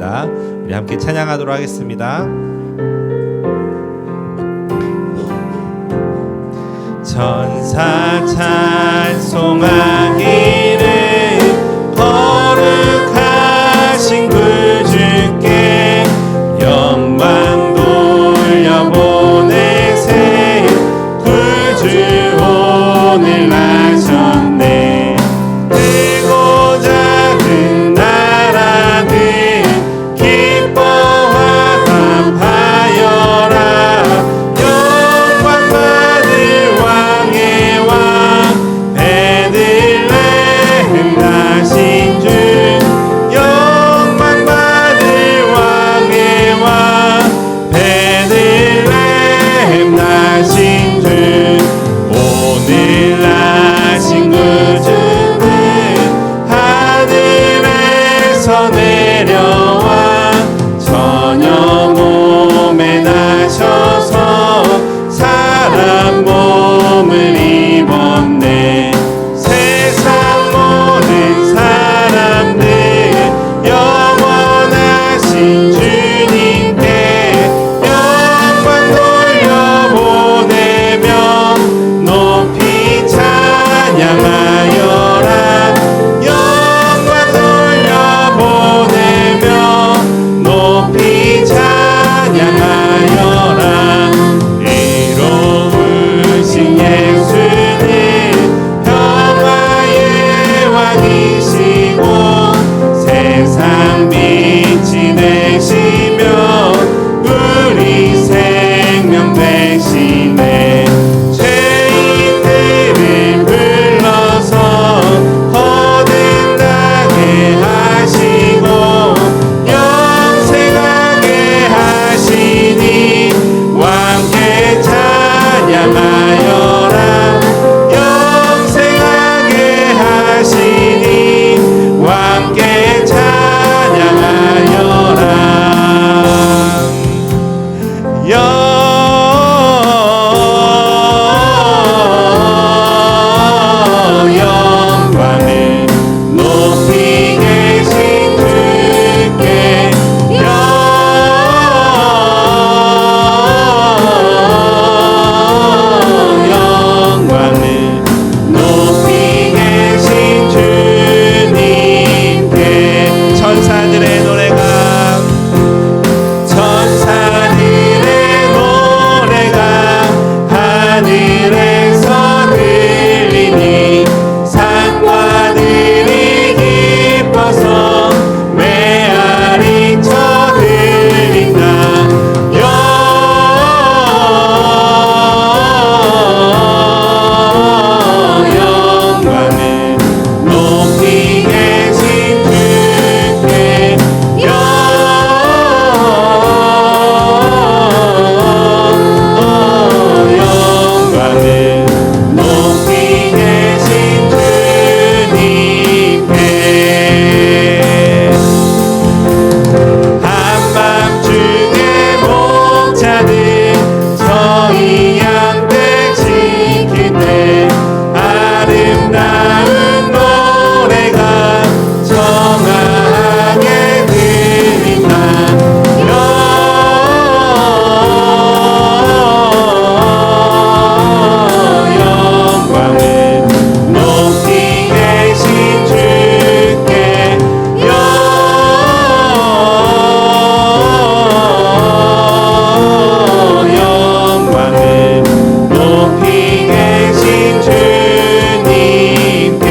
있습니다. 우리 함께 찬양하도록 하겠습니다. 천사 찬송하기를 거룩하신 구주께 영광 돌려보내세. 구주 오늘 나셨네. 크고 작은 나라들 기뻐와 답하여라. 영광 받을 왕의 왕 베들레헴 나신 주. 영광 받을 왕의 왕 베들레헴 나신 주. 오늘 나신 구주는 하늘에서 내려와 저녁 몸에 나셔서 사람 몸을 입었네. 세상 모든 사람들 영원하신 주님께 영광 돌려보내며 높이 찬양하여라. 영광 돌려보내며 높이 찬양하여라. 의로우신 예수는 평화의 왕이시고 세상 빛이 되시며 우리 생명 되시네. 죄인들을 불러서 거듭나게 하시고 영생하게 하시니 왕께 찬양하여라. 영생하게 하시니 왕께 찬양하여라. 영광을 높이 계신 주께 영광을 높이 계신 주님께. 천사들의 노래가 하늘에서 들리니 산과들이 기뻐서 메아리 쳐들린다. 영광을 높이 계신 주께 영광을 높이 계신 주님께. 한밤중에 목자들 저희 양들 지킬 때 아름다운 노래가 정하게 들린다. 영광을 높이 계신 주께 영광을 높이 계신 주님께.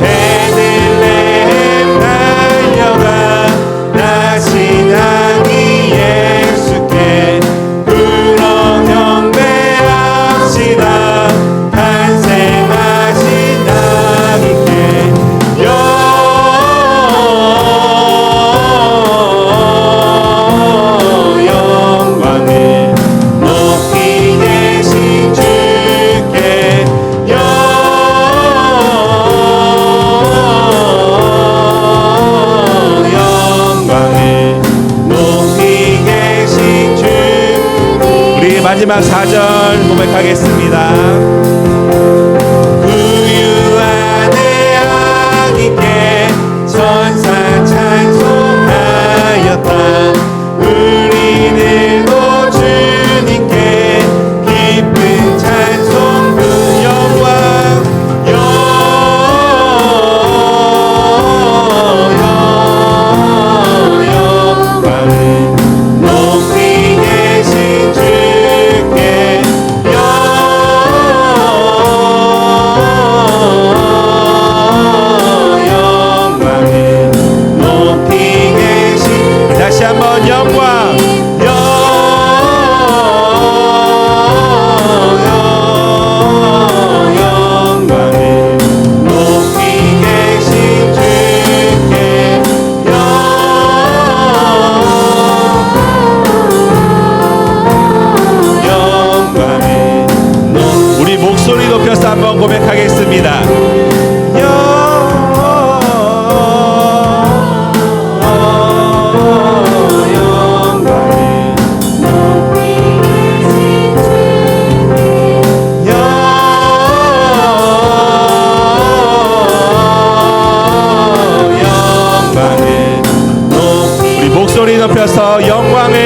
베들레헴 달려가 나신 아기 예수께 불어 경배합시다. 탄생하신 아기께 영광을 높이 계신 주께 영광을 높이 계신 주. 우리 마지막 4절 고백하겠습니다. 구유하네 아기께 위해서 영광을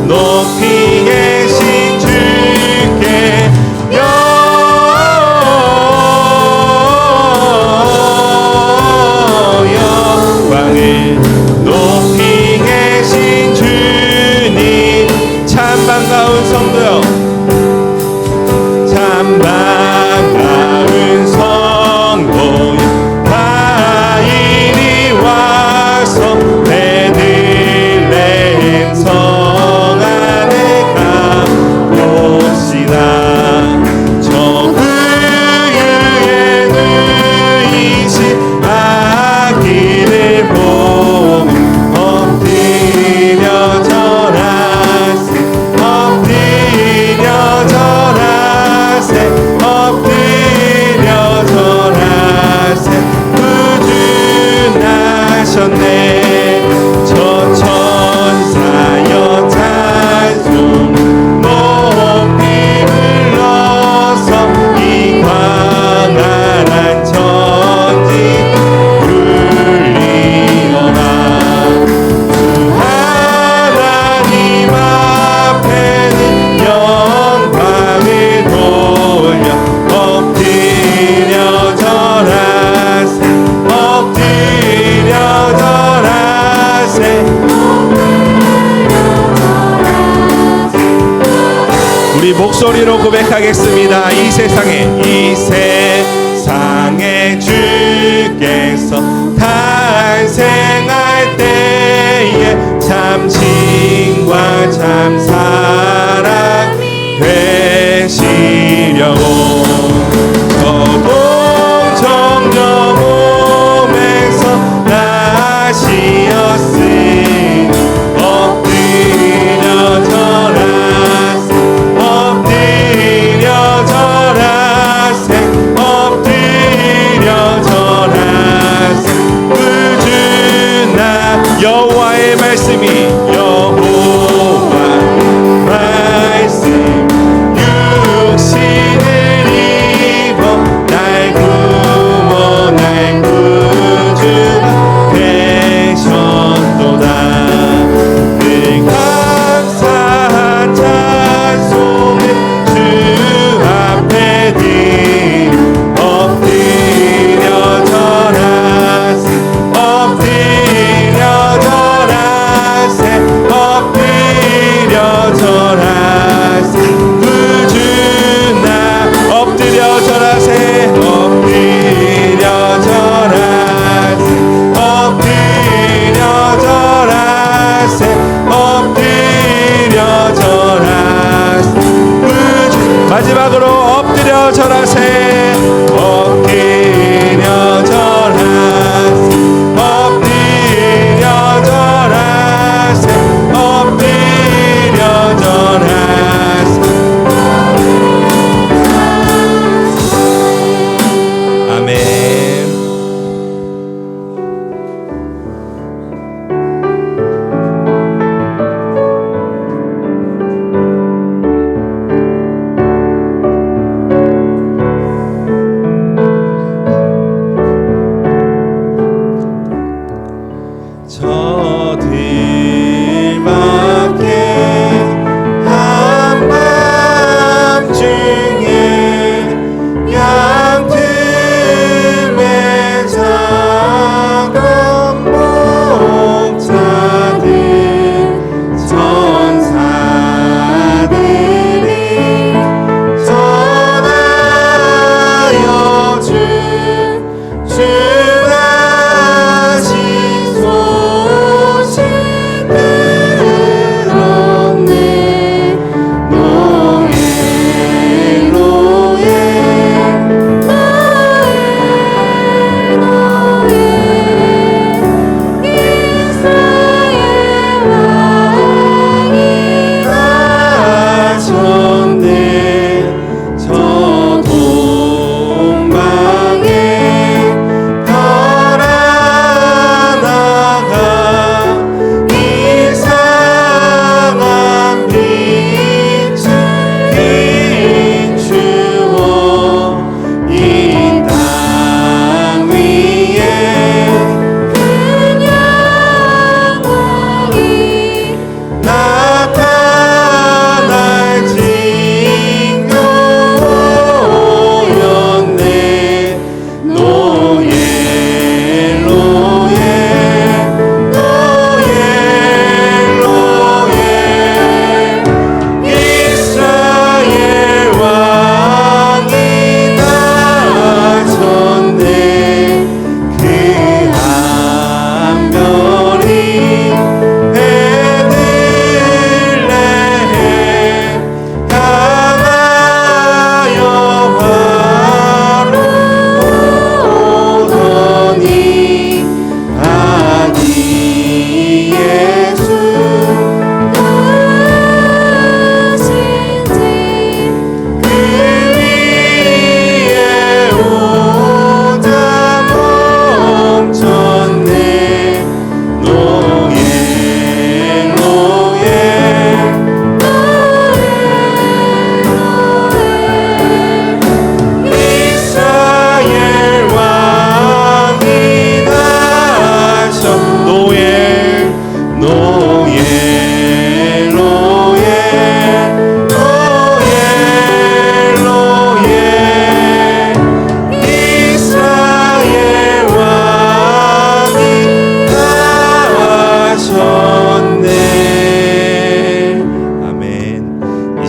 높이 계신 주께 영광을 높이 계신 주님. 참 반가운 성도요, 참 반가운 성도여, 다 이리 와서 베들레헴 성 안에 가봅시다. 저 우유에 누이신 아기를 보고 엎드려 절하세, 엎드려 절하세, 엎드려 절하세. 구준하셨네. 저 천사여 찬송 높이 불러서 이 광활한 천지 울리어라. 하나님 앞에는 영광을 돌려 엎드려 절하세, 엎드려 절하세. 우리 목소리로 고백하겠습니다. 이 세상에 주께서 탄생할 때에 참 진과 참 사랑 되시려고 거동 정령 몸에서 나시었으니 엎드려 절하세, 엎드려 절하세, 엎드려 절하세. 꾸준한 여호와의 말씀이, 여호와의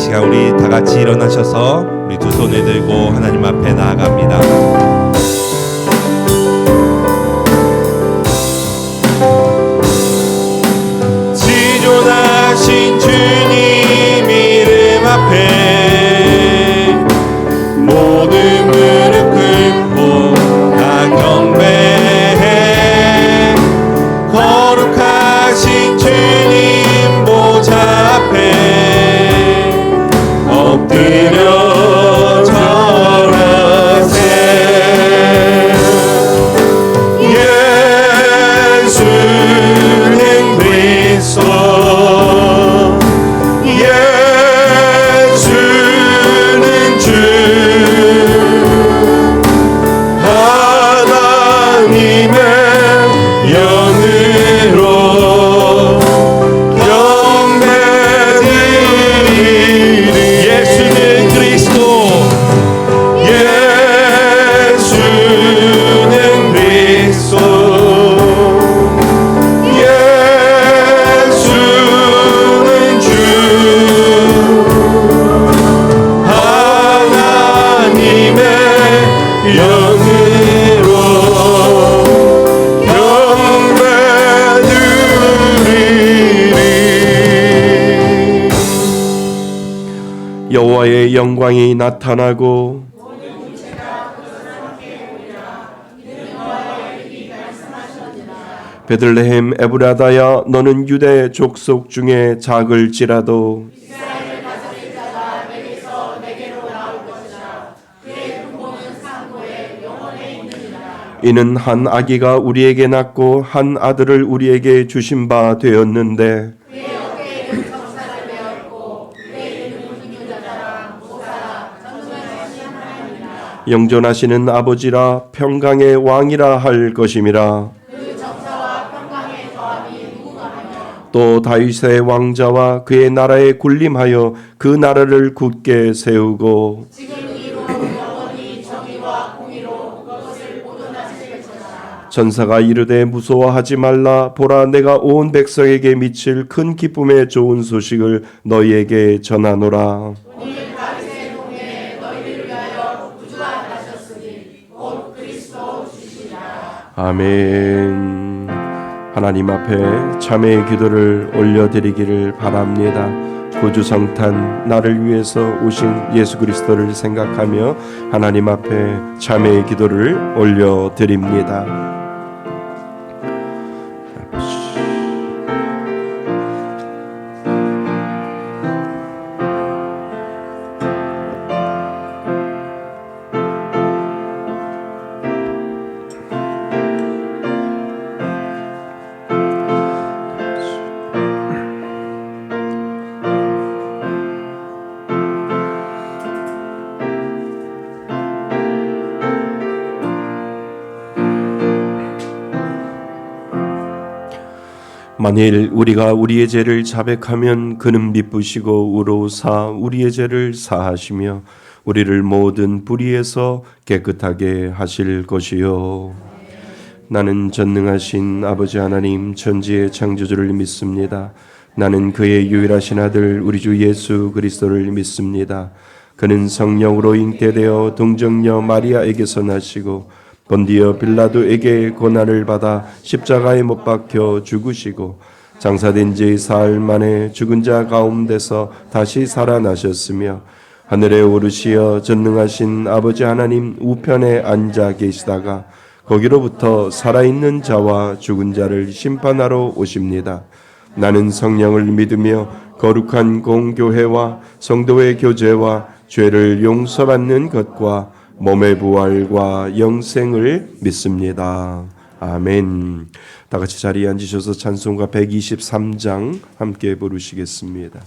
시간 우리 다 같이 일어나셔서 우리 두 손을 들고 하나님 앞에 나아갑니다. 지존하신 주님 이름 앞에 모든 무릎 꿇고 다 경배해. 거룩하신 주님 보좌 앞에 엎드려 절하세. 예수는 그리스도, 예수는 주, 하나님의 영으로 경배드리리. 예수는 그리스도, 예수는 그리스도, 예수는 주, 하나님의 영으로 경배드리리. 여호와의 영광이 나타나고 베들레헴 에브라다야, 너는 유대 족속 중에 작을지라도 이는 한 아기가 우리에게 낳고 한 아들을 우리에게 주신 바 되었는데 영존하시는 아버지라 평강의 왕이라 할 것임이라. 또 다윗의 왕자와 그의 나라에 군림하여 그 나라를 굳게 세우고 전사가 이르되 무서워하지 말라. 보라, 내가 온 백성에게 미칠 큰 기쁨의 좋은 소식을 너희에게 전하노라. 아멘. 하나님 앞에 참회의 기도를 올려드리기를 바랍니다. 구주 성탄 나를 위해서 오신 예수 그리스도를 생각하며 하나님 앞에 참회의 기도를 올려드립니다. 만일 우리가 우리의 죄를 자백하면 그는 미쁘시고 의로우사 우리의 죄를 사하시며 우리를 모든 불의에서 깨끗하게 하실 것이요. 나는 전능하신 아버지 하나님 천지의 창조주를 믿습니다. 나는 그의 유일하신 아들 우리 주 예수 그리스도를 믿습니다. 그는 성령으로 잉태되어 동정녀 마리아에게서 나시고 본디어 빌라도에게 고난을 받아 십자가에 못 박혀 죽으시고 장사된 지 사흘 만에 죽은 자 가운데서 다시 살아나셨으며 하늘에 오르시어 전능하신 아버지 하나님 우편에 앉아 계시다가 거기로부터 살아있는 자와 죽은 자를 심판하러 오십니다. 나는 성령을 믿으며 거룩한 공교회와 성도의 교제와 죄를 용서받는 것과 몸의 부활과 영생을 믿습니다. 아멘. 다 같이 자리에 앉으셔서 찬송가 123장 함께 부르시겠습니다.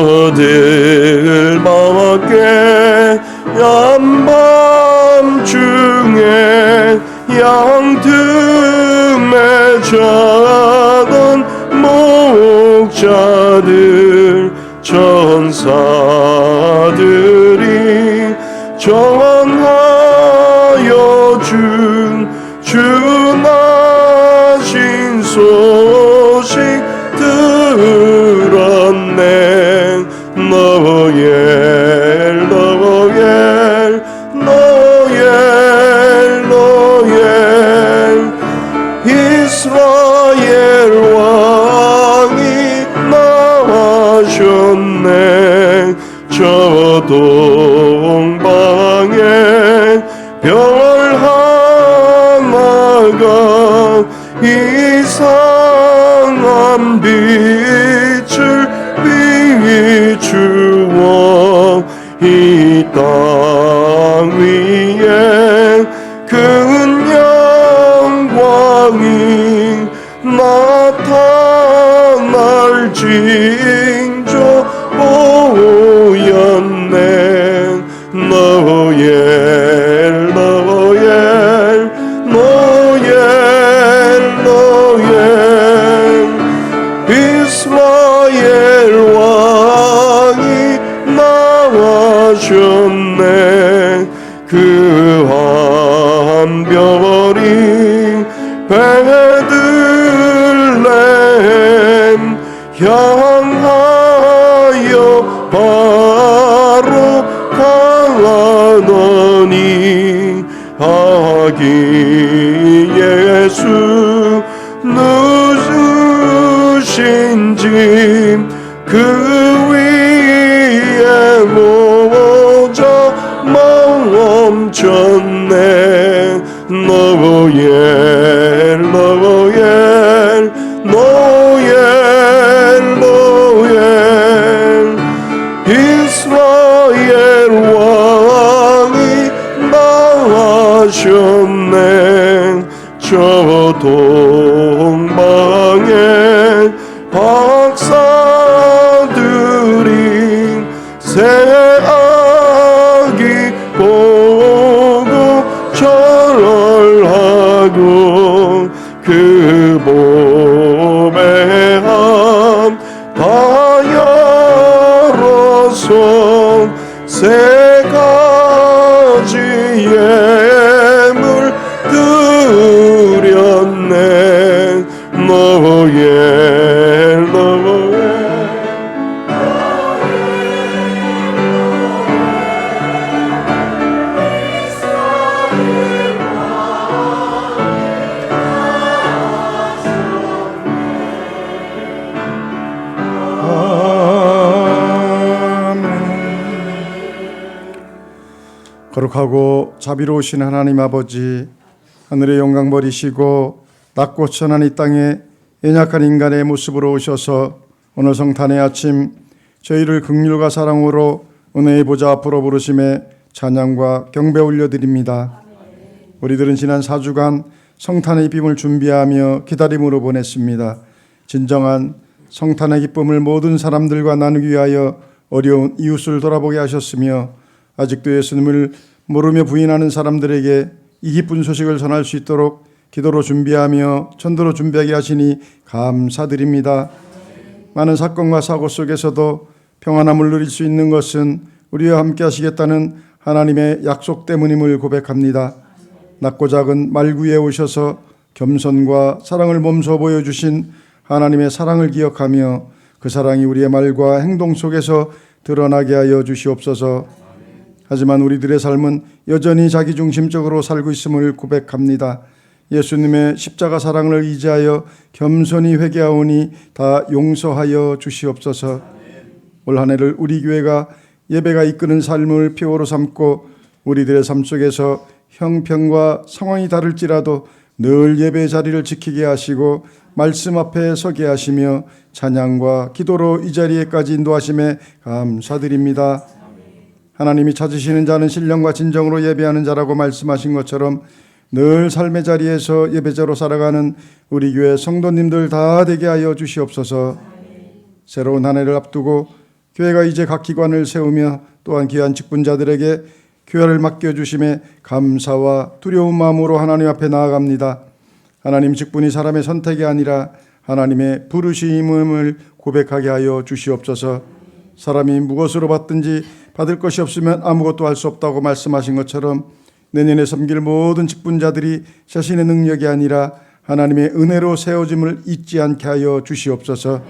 저들 밖에 한밤중에 양틈에 자던 목자들 전사들이 전하여 주 나가 이상한 빛을 비추어 이 땅 위에 큰 영광이 나타날 징조 보였네. 노엘 이스라엘 왕이 나와셨네. 그 한 별이 베들레헴 향하여 바로 가더니 아기 예수 누우신 짐 그 위에 모자 멈췄네. 노엘 이스라엘 왕이 나와셨네. 저 동방의 박사들이 새 아기 보고 절하고 그 몸에 함 다 열어서 세 가지 예물 드렸네. 노엘 거룩하고 자비로우신 하나님 아버지, 하늘의 영광 버리시고 낮고 천한 이 땅에 연약한 인간의 모습으로 오셔서 오늘 성탄의 아침 저희를 긍휼과 사랑으로 은혜의 보좌 앞으로 부르심에 찬양과 경배 올려드립니다. 우리들은 지난 4주간 성탄의 기쁨을 준비하며 기다림으로 보냈습니다. 진정한 성탄의 기쁨을 모든 사람들과 나누기 위하여 어려운 이웃을 돌아보게 하셨으며 아직도 예수님을 모르며 부인하는 사람들에게 이 기쁜 소식을 전할 수 있도록 기도로 준비하며 전도로 준비하게 하시니 감사드립니다. 많은 사건과 사고 속에서도 평안함을 누릴 수 있는 것은 우리와 함께 하시겠다는 하나님의 약속 때문임을 고백합니다. 낮고 작은 말구에 오셔서 겸손과 사랑을 몸소 보여주신 하나님의 사랑을 기억하며 그 사랑이 우리의 말과 행동 속에서 드러나게 하여 주시옵소서. 하지만 우리들의 삶은 여전히 자기중심적으로 살고 있음을 고백합니다. 예수님의 십자가 사랑을 의지하여 겸손히 회개하오니 다 용서하여 주시옵소서. 올 한 해를 우리 교회가 예배가 이끄는 삶을 표어로 삼고 우리들의 삶 속에서 형편과 상황이 다를지라도 늘 예배 자리를 지키게 하시고 말씀 앞에 서게 하시며 찬양과 기도로 이 자리에까지 인도하심에 감사드립니다. 하나님이 찾으시는 자는 신령과 진정으로 예배하는 자라고 말씀하신 것처럼 늘 삶의 자리에서 예배자로 살아가는 우리 교회 성도님들 다 되게 하여 주시옵소서. 새로운 한 해를 앞두고 교회가 이제 각 기관을 세우며 또한 귀한 직분자들에게 교회를 맡겨주심에 감사와 두려운 마음으로 하나님 앞에 나아갑니다. 하나님 직분이 사람의 선택이 아니라 하나님의 부르심을 고백하게 하여 주시옵소서. 사람이 무엇으로 받든지 받을 것이 없으면 아무것도 할 수 없다고 말씀하신 것처럼 내년에 섬길 모든 직분자들이 자신의 능력이 아니라 하나님의 은혜로 세워짐을 잊지 않게 하여 주시옵소서.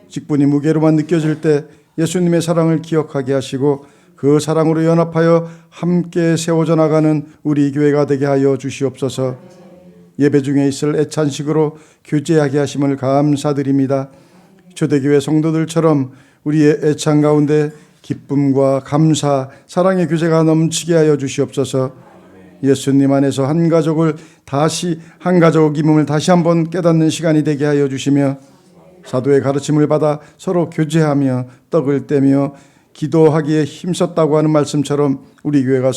직분이 무게로만 느껴질 때 예수님의 사랑을 기억하게 하시고 그 사랑으로 연합하여 함께 세워져 나가는 우리 교회가 되게 하여 주시옵소서. 예배 중에 있을 애찬식으로 교제하게 하심을 감사드립니다. 초대교회 성도들처럼 우리의 애찬 가운데 기쁨과 감사, 사랑의 교제가 넘치게 하여 주시옵소서. 예수님 안에서 한 가족임을 다시 한번 깨닫는 시간이 되게 하여 주시며, 사도의 가르침을 받아 서로 교제하며 떡을 떼며 기도하기에 힘썼다고 하는 말씀처럼 우리 교회가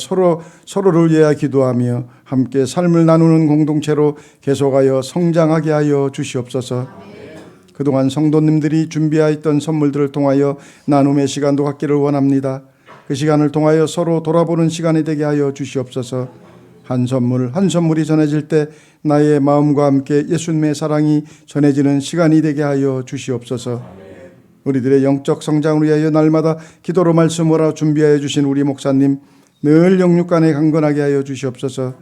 서로를 위하여 기도하며 함께 삶을 나누는 공동체로 계속하여 성장하게 하여 주시옵소서. 그동안 성도님들이 준비하였던 선물들을 통하여 나눔의 시간도 갖기를 원합니다. 그 시간을 통하여 서로 돌아보는 시간이 되게 하여 주시옵소서. 한 선물이 전해질 때 나의 마음과 함께 예수님의 사랑이 전해지는 시간이 되게 하여 주시옵소서. 우리들의 영적 성장을 위하여 날마다 기도로 말씀으로 준비하여 주신 우리 목사님 늘 영육간에 강건하게 하여 주시옵소서.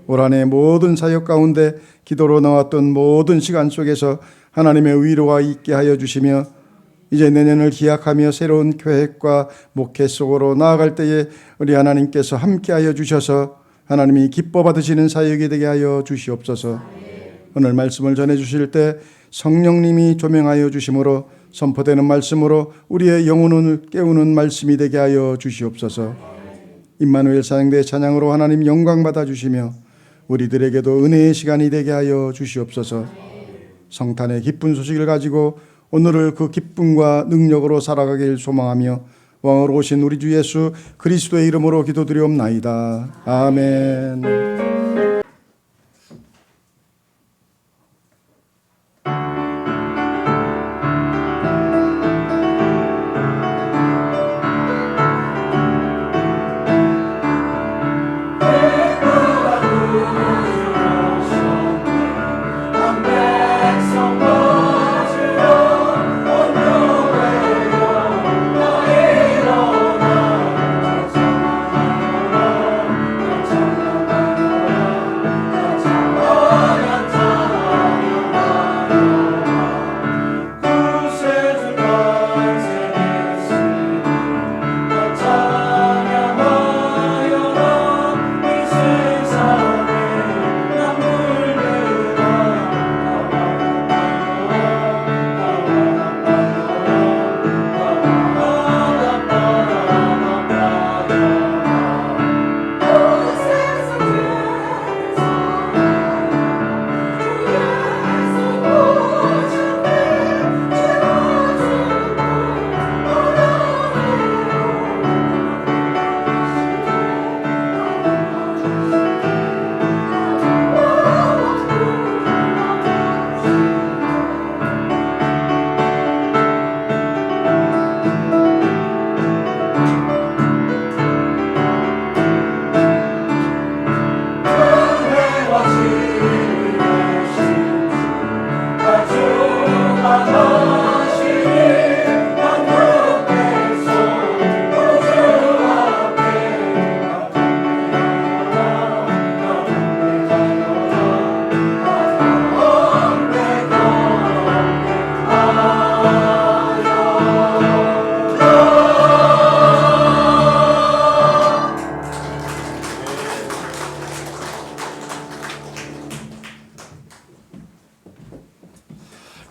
올 한 해 모든 사역 가운데 기도로 나왔던 모든 시간 속에서 하나님의 위로가 있게 하여 주시며, 이제 내년을 기약하며 새로운 계획과 목회 속으로 나아갈 때에 우리 하나님께서 함께하여 주셔서 하나님이 기뻐 받으시는 사역이 되게 하여 주시옵소서. 오늘 말씀을 전해 주실 때 성령님이 조명하여 주심으로 선포되는 말씀으로 우리의 영혼을 깨우는 말씀이 되게 하여 주시옵소서. 임마누엘 사역대 찬양으로 하나님 영광 받아 주시며 우리들에게도 은혜의 시간이 되게 하여 주시옵소서. 성탄의 기쁜 소식을 가지고 오늘을 그 기쁨과 능력으로 살아가길 소망하며 왕으로 오신 우리 주 예수 그리스도의 이름으로 기도드리옵나이다. 아멘.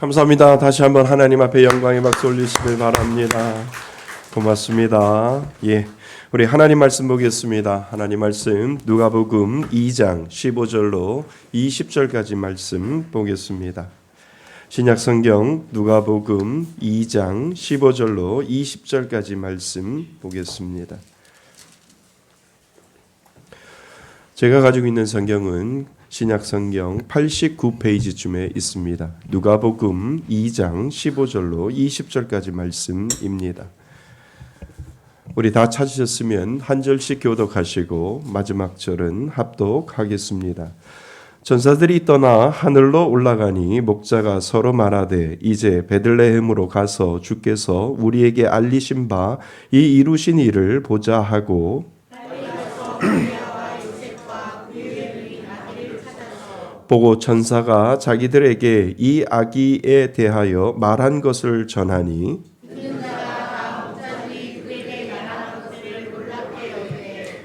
감사합니다. 다시 한번 하나님 앞에 영광의 박수 올리시길 바랍니다. 고맙습니다. 우리 하나님 말씀 보겠습니다. 하나님 말씀 누가복음 2장 15절로 20절까지 말씀 보겠습니다. 신약성경 누가복음 2장 15절로 20절까지 말씀 보겠습니다. 제가 가지고 있는 성경은 신약성경 89페이지쯤에 있습니다. 누가복음 2장 15절로 20절까지 말씀입니다. 우리 다 찾으셨으면 한 절씩 교독하시고 마지막 절은 합독하겠습니다. 전사들이 떠나 하늘로 올라가니 목자가 서로 말하되 이제 베들레헴으로 가서 주께서 우리에게 알리신 바 이 이루신 일을 보자 하고 보고 천사가 자기들에게 이 아기에 대하여 말한 것을 전하니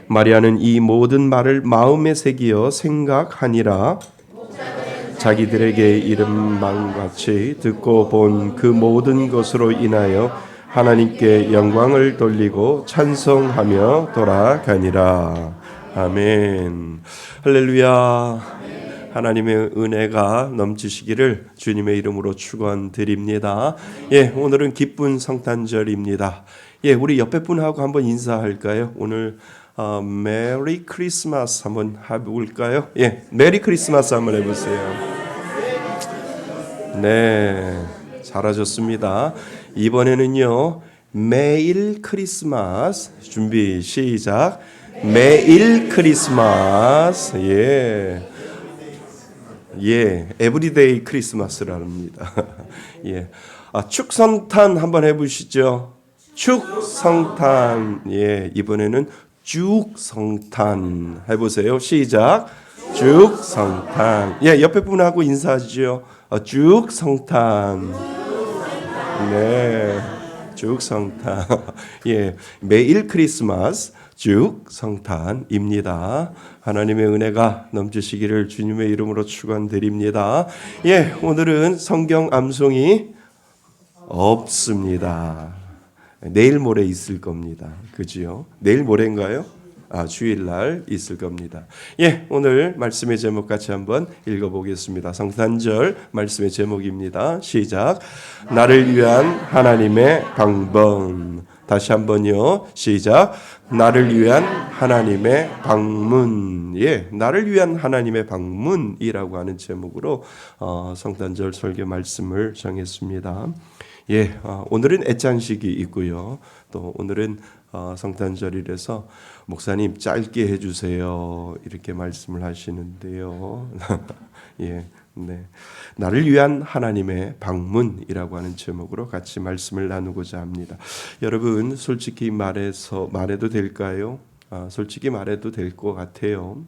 마리아는 이 모든 말을 마음에 새기어 생각하니라. 자기들에게 이름만같이 듣고 본 그 모든 것으로 인하여 하나님께 영광을 돌리고 찬송하며 돌아가니라. 아멘. 할렐루야. 하나님의 은혜가 넘치시기를 주님의 이름으로 축원드립니다. 예, 오늘은 기쁜 성탄절입니다. 예, 우리 옆에 분하고 한번 인사할까요? 오늘 메리 크리스마스 한번 해볼까요? 예, 메리 크리스마스 한번 해보세요. 네, 잘하셨습니다. 이번에는요, 매일 크리스마스 준비 시작. 매일 크리스마스. 예, 에브리데이 크리스마스랍니다. 예, 축성탄 한번 해보시죠. 축성탄. 예, 이번에는 죽성탄 해보세요. 시작. 죽성탄. 예, 옆에 분하고 인사하시죠. 죽성탄. 네, 죽성탄. 예, 매일 크리스마스. 죽성탄입니다. 하나님의 은혜가 넘치시기를 주님의 이름으로 축원드립니다. 예, 오늘은 성경 암송이 없습니다. 내일 모레 있을 겁니다. 그지요? 내일 모레인가요? 주일날 있을 겁니다. 예, 오늘 말씀의 제목 같이 한번 읽어보겠습니다. 성탄절 말씀의 제목입니다. 시작. 나를 위한 하나님의 방법. 다시 한번요. 시작. 나를 위한 하나님의 방문. 예, 나를 위한 하나님의 방문이라고 하는 제목으로 성탄절 설교 말씀을 정했습니다. 예, 오늘은 애찬식이 있고요. 또 오늘은 성탄절이라서 목사님 짧게 해주세요 이렇게 말씀을 하시는데요. 예, 네, 나를 위한 하나님의 방문이라고 하는 제목으로 같이 말씀을 나누고자 합니다. 여러분 솔직히 말해도 될까요? 솔직히 말해도 될 것 같아요.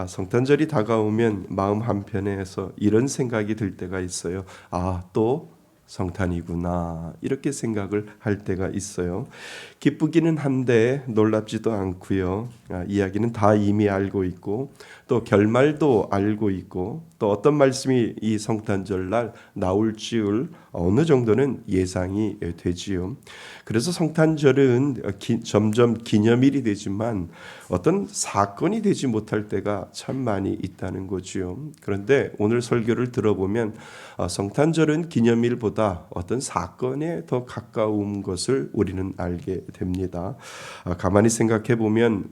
성탄절이 다가오면 마음 한편에서 이런 생각이 들 때가 있어요. 또 성탄이구나 이렇게 생각을 할 때가 있어요. 기쁘기는 한데 놀랍지도 않고요. 이야기는 다 이미 알고 있고 또 결말도 알고 있고 또 어떤 말씀이 이 성탄절날 나올지를 어느 정도는 예상이 되지요. 그래서 성탄절은 점점 기념일이 되지만 어떤 사건이 되지 못할 때가 참 많이 있다는 거지요. 그런데 오늘 설교를 들어보면 성탄절은 기념일보다 어떤 사건에 더 가까운 것을 우리는 알게 됩니다. 가만히 생각해 보면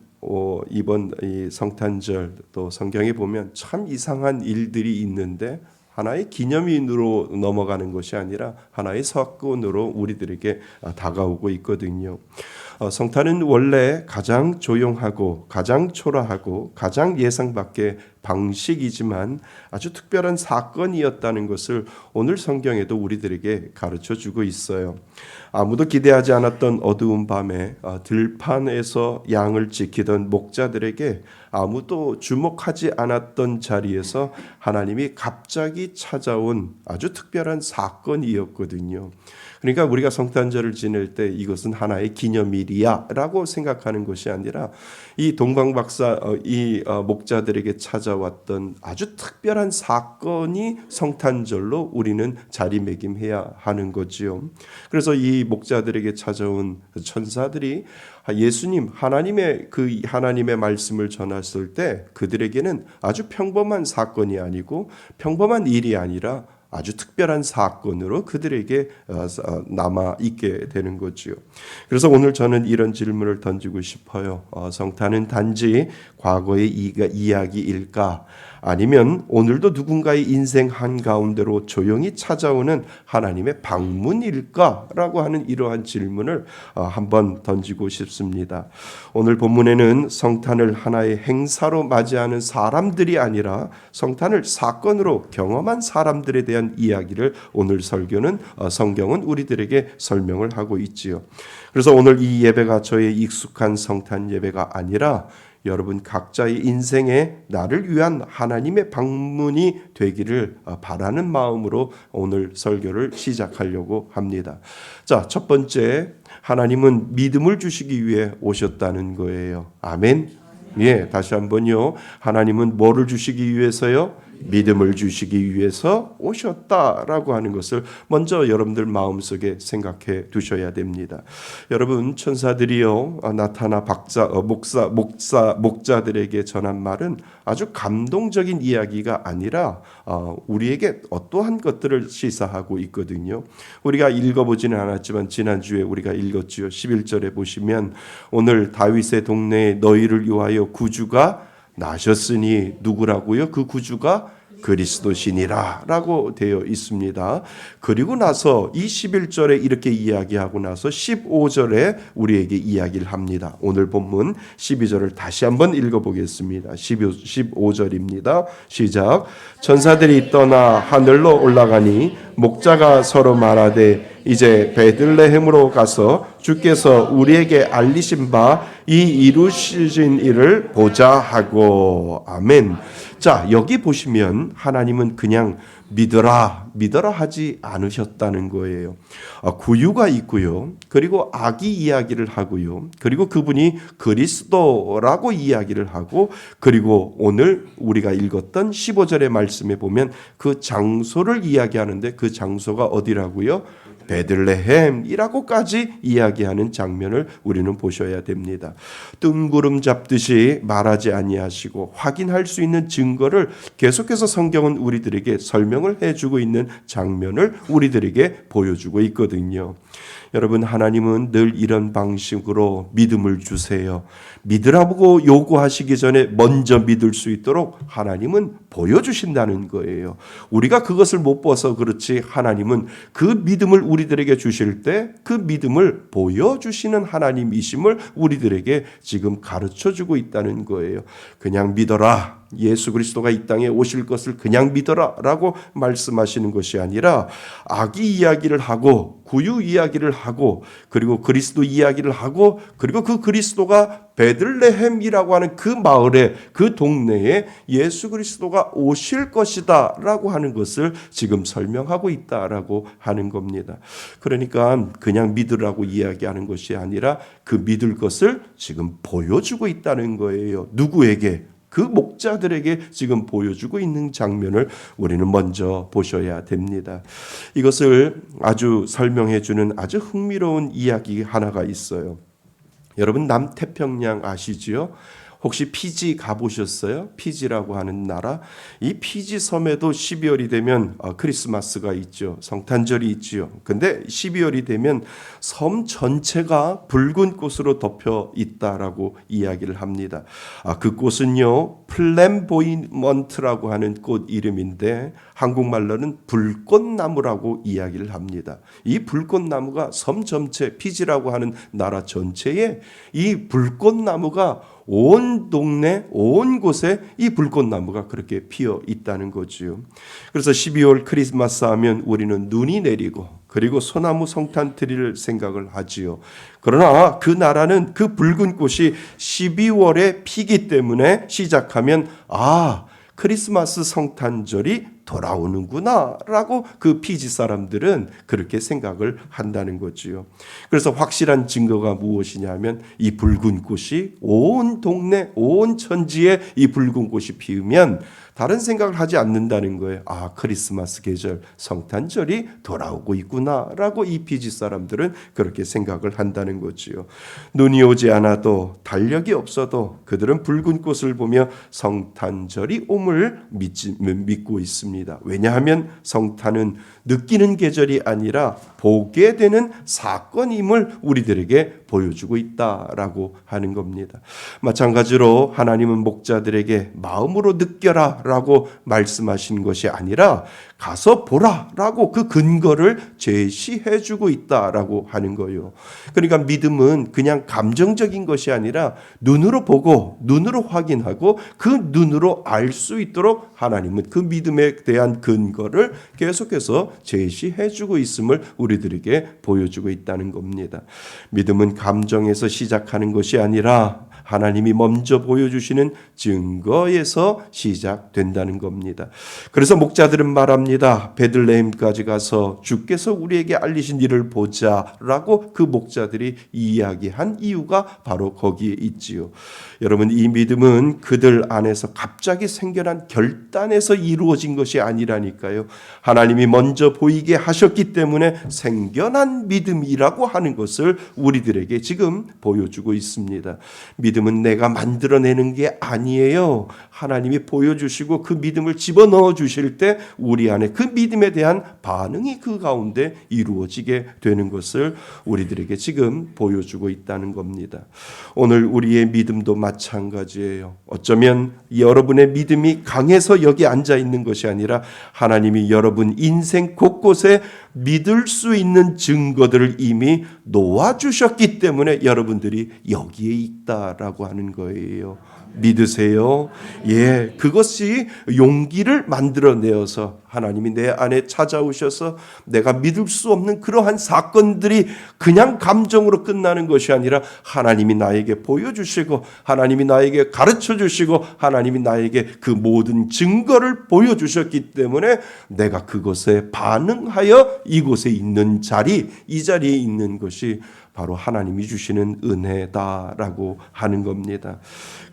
이번 이 성탄절 또 성경에 보면 참 이상한 일들이 있는데 하나의 기념일로 넘어가는 것이 아니라 하나의 사건으로 우리들에게 다가오고 있거든요. 성탄은 원래 가장 조용하고 가장 초라하고 가장 예상 밖의 방식이지만 아주 특별한 사건이었다는 것을 오늘 성경에도 우리들에게 가르쳐주고 있어요. 아무도 기대하지 않았던 어두운 밤에 들판에서 양을 지키던 목자들에게 아무도 주목하지 않았던 자리에서 하나님이 갑자기 찾아온 아주 특별한 사건이었거든요. 그러니까 우리가 성탄절을 지낼 때 이것은 하나의 기념일이야 라고 생각하는 것이 아니라 이 동방박사 이 목자들에게 찾아왔던 아주 특별한 사건이 성탄절로 우리는 자리매김해야 하는 거지요. 그래서 이 목자들에게 찾아온 천사들이 예수님 하나님의 말씀을 전했을 때 그들에게는 아주 평범한 사건이 아니고 평범한 일이 아니라 아주 특별한 사건으로 그들에게 남아 있게 되는 거지요. 그래서 오늘 저는 이런 질문을 던지고 싶어요. 성탄은 단지 과거의 이야기일까? 아니면 오늘도 누군가의 인생 한가운데로 조용히 찾아오는 하나님의 방문일까라고 하는 이러한 질문을 한번 던지고 싶습니다. 오늘 본문에는 성탄을 하나의 행사로 맞이하는 사람들이 아니라 성탄을 사건으로 경험한 사람들에 대한 이야기를 오늘 성경은 우리들에게 설명을 하고 있지요. 그래서 오늘 이 예배가 저의 익숙한 성탄 예배가 아니라 여러분 각자의 인생에 나를 위한 하나님의 방문이 되기를 바라는 마음으로 오늘 설교를 시작하려고 합니다. 자, 첫 번째, 하나님은 믿음을 주시기 위해 오셨다는 거예요. 아멘. 예, 다시 한번요. 하나님은 뭐를 주시기 위해서요? 믿음을 주시기 위해서 오셨다라고 하는 것을 먼저 여러분들 마음속에 생각해 두셔야 됩니다. 여러분, 천사들이요 나타나 목자들에게 전한 말은 아주 감동적인 이야기가 아니라 우리에게 어떠한 것들을 시사하고 있거든요. 우리가 읽어보지는 않았지만 지난주에 우리가 읽었지요. 11절에 보시면 오늘 다윗의 동네에 너희를 위하여 구주가 나셨으니 누구라고요? 그 구주가 그리스도시니라 라고 되어 있습니다. 그리고 나서 21절에 이렇게 이야기하고 나서 15절에 우리에게 이야기를 합니다. 오늘 본문 12절을 다시 한번 읽어보겠습니다. 15절입니다. 시작. 천사들이 떠나 하늘로 올라가니 목자가 서로 말하되 이제 베들레헴으로 가서 주께서 우리에게 알리신 바 이 이루신 일을 보자 하고. 아멘. 자, 여기 보시면 하나님은 그냥 믿어라 하지 않으셨다는 거예요. 구유가 있고요. 그리고 아기 이야기를 하고요. 그리고 그분이 그리스도라고 이야기를 하고, 그리고 오늘 우리가 읽었던 15절의 말씀에 보면 그 장소를 이야기하는데 그 장소가 어디라고요? 베들레헴이라고까지 이야기하는 장면을 우리는 보셔야 됩니다. 뜬구름 잡듯이 말하지 아니하시고 확인할 수 있는 증거를 계속해서 성경은 우리들에게 설명을 해주고 있는 장면을 우리들에게 보여주고 있거든요. 여러분, 하나님은 늘 이런 방식으로 믿음을 주세요. 믿으라고 요구하시기 전에 먼저 믿을 수 있도록 하나님은 보여주신다는 거예요. 우리가 그것을 못 봐서 그렇지 하나님은 그 믿음을 우리들에게 주실 때 그 믿음을 보여주시는 하나님이심을 우리들에게 지금 가르쳐주고 있다는 거예요. 그냥 믿어라. 예수 그리스도가 이 땅에 오실 것을 그냥 믿어라 라고 말씀하시는 것이 아니라 아기 이야기를 하고 구유 이야기를 하고 그리고 그리스도 이야기를 하고 그리고 그 그리스도가 베들레헴이라고 하는 그 마을에 그 동네에 예수 그리스도가 오실 것이다 라고 하는 것을 지금 설명하고 있다라고 하는 겁니다. 그러니까 그냥 믿으라고 이야기하는 것이 아니라 그 믿을 것을 지금 보여주고 있다는 거예요. 누구에게? 그 목자들에게 지금 보여주고 있는 장면을 우리는 먼저 보셔야 됩니다. 이것을 아주 설명해 주는 아주 흥미로운 이야기 하나가 있어요. 여러분, 남태평양 아시지요? 혹시 피지 가보셨어요? 피지라고 하는 나라. 이 피지 섬에도 12월이 되면 크리스마스가 있죠. 성탄절이 있지요. 근데 12월이 되면 섬 전체가 붉은 꽃으로 덮여 있다라고 이야기를 합니다. 그 꽃은요, 플램보이먼트라고 하는 꽃 이름인데 한국말로는 불꽃나무라고 이야기를 합니다. 이 불꽃나무가 섬 전체, 피지라고 하는 나라 전체에 이 불꽃나무가 온 동네, 온 곳에 이 불꽃나무가 그렇게 피어 있다는 거지요. 그래서 12월 크리스마스 하면 우리는 눈이 내리고 그리고 소나무 성탄 트리를 생각을 하지요. 그러나 그 나라는 그 붉은 꽃이 12월에 피기 때문에 시작하면 크리스마스 성탄절이 돌아오는구나 라고 그 피지 사람들은 그렇게 생각을 한다는 거지요. 그래서 확실한 증거가 무엇이냐면 이 붉은 꽃이 온 동네 온 천지에 이 붉은 꽃이 피우면 다른 생각을 하지 않는다는 거예요. 크리스마스 계절 성탄절이 돌아오고 있구나라고 이 피지 사람들은 그렇게 생각을 한다는 거지요. 눈이 오지 않아도 달력이 없어도 그들은 붉은 꽃을 보며 성탄절이 옴을 믿고 있습니다. 왜냐하면 성탄은 느끼는 계절이 아니라 보게 되는 사건임을 우리들에게 보여주고 있다라고 하는 겁니다. 마찬가지로 하나님은 목자들에게 마음으로 느껴라 라고 말씀하신 것이 아니라 가서 보라 라고 그 근거를 제시해 주고 있다라고 하는 거예요. 그러니까 믿음은 그냥 감정적인 것이 아니라 눈으로 보고 눈으로 확인하고 그 눈으로 알 수 있도록 하나님은 그 믿음에 대한 근거를 계속해서 제시해 주고 있음을 우리들에게 보여주고 있다는 겁니다. 믿음은 감정에서 시작하는 것이 아니라 하나님이 먼저 보여주시는 증거에서 시작된다는 겁니다. 그래서 목자들은 말합니다. 베들레헴까지 가서 주께서 우리에게 알리신 일을 보자라고 그 목자들이 이야기한 이유가 바로 거기에 있지요. 여러분, 이 믿음은 그들 안에서 갑자기 생겨난 결단에서 이루어진 것이 아니라니까요. 하나님이 먼저 보이게 하셨기 때문에 생겨난 믿음이라고 하는 것을 우리들에게 지금 보여주고 있습니다. 믿음은 내가 만들어내는 게 아니에요. 하나님이 보여주시고 그 믿음을 집어넣어 주실 때 우리 안에 그 믿음에 대한 반응이 그 가운데 이루어지게 되는 것을 우리들에게 지금 보여주고 있다는 겁니다. 오늘 우리의 믿음도 마찬가지예요. 어쩌면 여러분의 믿음이 강해서 여기 앉아 있는 것이 아니라 하나님이 여러분 인생 곳곳에 믿을 수 있는 증거들을 이미 놓아주셨기 때문에 여러분들이 여기에 있다라고 하는 거예요. 믿으세요? 예, 그것이 용기를 만들어내어서 하나님이 내 안에 찾아오셔서 내가 믿을 수 없는 그러한 사건들이 그냥 감정으로 끝나는 것이 아니라 하나님이 나에게 보여주시고 하나님이 나에게 가르쳐주시고 하나님이 나에게 그 모든 증거를 보여주셨기 때문에 내가 그것에 반응하여 이곳에 있는 자리, 이 자리에 있는 것이 바로 하나님이 주시는 은혜다라고 하는 겁니다.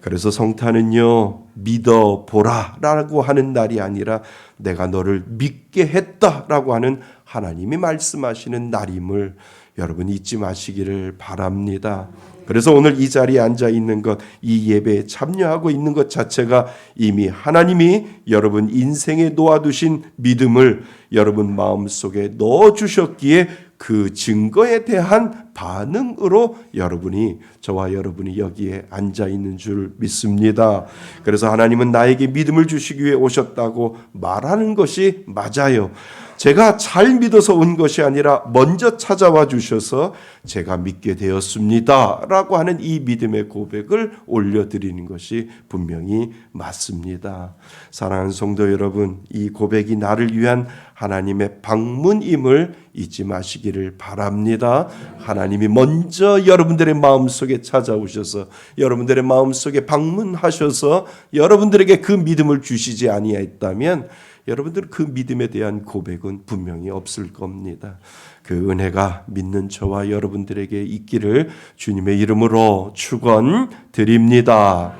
그래서 성탄은요, 믿어보라라고 하는 날이 아니라 내가 너를 믿게 했다라고 하는 하나님이 말씀하시는 날임을 여러분 잊지 마시기를 바랍니다. 그래서 오늘 이 자리에 앉아 있는 것, 이 예배에 참여하고 있는 것 자체가 이미 하나님이 여러분 인생에 놓아두신 믿음을 여러분 마음속에 넣어주셨기에 그 증거에 대한 반응으로 저와 여러분이 여기에 앉아 있는 줄 믿습니다. 그래서 하나님은 나에게 믿음을 주시기 위해 오셨다고 말하는 것이 맞아요. 제가 잘 믿어서 온 것이 아니라 먼저 찾아와 주셔서 제가 믿게 되었습니다 라고 하는 이 믿음의 고백을 올려드리는 것이 분명히 맞습니다. 사랑하는 성도 여러분, 이 고백이 나를 위한 하나님의 방문임을 잊지 마시기를 바랍니다. 하나님이 먼저 여러분들의 마음속에 찾아오셔서 여러분들의 마음속에 방문하셔서 여러분들에게 그 믿음을 주시지 아니하였다면 여러분들은 그 믿음에 대한 고백은 분명히 없을 겁니다. 그 은혜가 믿는 저와 여러분들에게 있기를 주님의 이름으로 축원드립니다.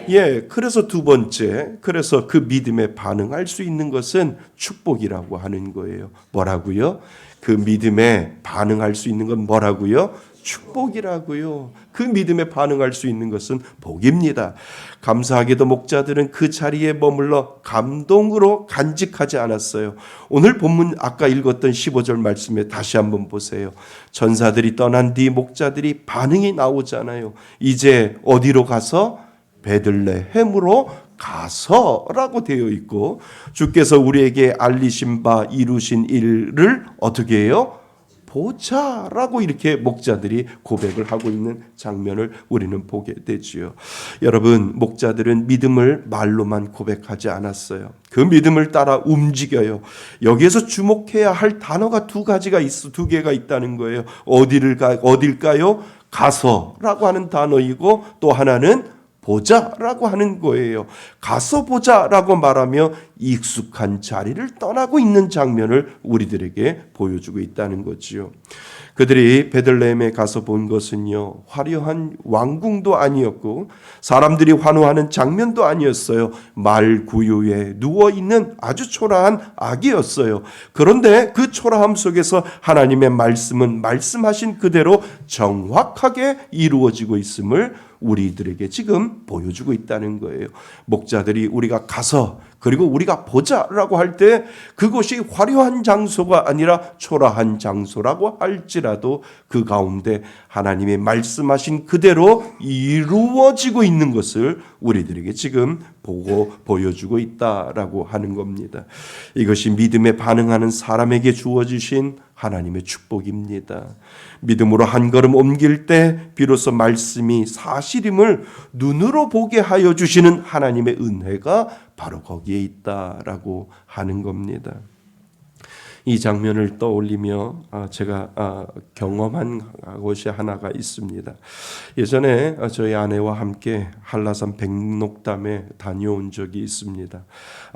예, 그래서 두 번째, 그래서 그 믿음에 반응할 수 있는 것은 축복이라고 하는 거예요. 뭐라고요? 그 믿음에 반응할 수 있는 건 뭐라고요? 축복이라고요. 그 믿음에 반응할 수 있는 것은 복입니다. 감사하게도 목자들은 그 자리에 머물러 감동으로 간직하지 않았어요. 오늘 본문 아까 읽었던 15절 말씀에 다시 한번 보세요. 전사들이 떠난 뒤 목자들이 반응이 나오잖아요. 이제 어디로 가서? 베들레헴으로 가서라고 되어 있고 주께서 우리에게 알리신 바 이루신 일을 어떻게 해요? 보자라고 이렇게 목자들이 고백을 하고 있는 장면을 우리는 보게 되지요. 여러분, 목자들은 믿음을 말로만 고백하지 않았어요. 그 믿음을 따라 움직여요. 여기에서 주목해야 할 단어가 두 개가 있다는 거예요. 어딜까요? 가서라고 하는 단어이고 또 하나는 보자라고 하는 거예요. 가서 보자라고 말하며 익숙한 자리를 떠나고 있는 장면을 우리들에게 보여주고 있다는 거지요. 그들이 베들레헴에 가서 본 것은요, 화려한 왕궁도 아니었고 사람들이 환호하는 장면도 아니었어요. 말 구유에 누워있는 아주 초라한 아기였어요. 그런데 그 초라함 속에서 하나님의 말씀은 말씀하신 그대로 정확하게 이루어지고 있음을 우리들에게 지금 보여주고 있다는 거예요. 목자들이 우리가 가서 그리고 우리가 보자라고 할 때 그것이 화려한 장소가 아니라 초라한 장소라고 할지라도 그 가운데 하나님의 말씀하신 그대로 이루어지고 있는 것을 우리들에게 지금 보고 보여주고 있다라고 하는 겁니다. 이것이 믿음에 반응하는 사람에게 주어지신 하나님의 축복입니다. 믿음으로 한 걸음 옮길 때 비로소 말씀이 사실임을 눈으로 보게 하여 주시는 하나님의 은혜가 바로 거기에 있다라고 하는 겁니다. 이 장면을 떠올리며 제가 경험한 것이 하나가 있습니다. 예전에 저희 아내와 함께 한라산 백록담에 다녀온 적이 있습니다.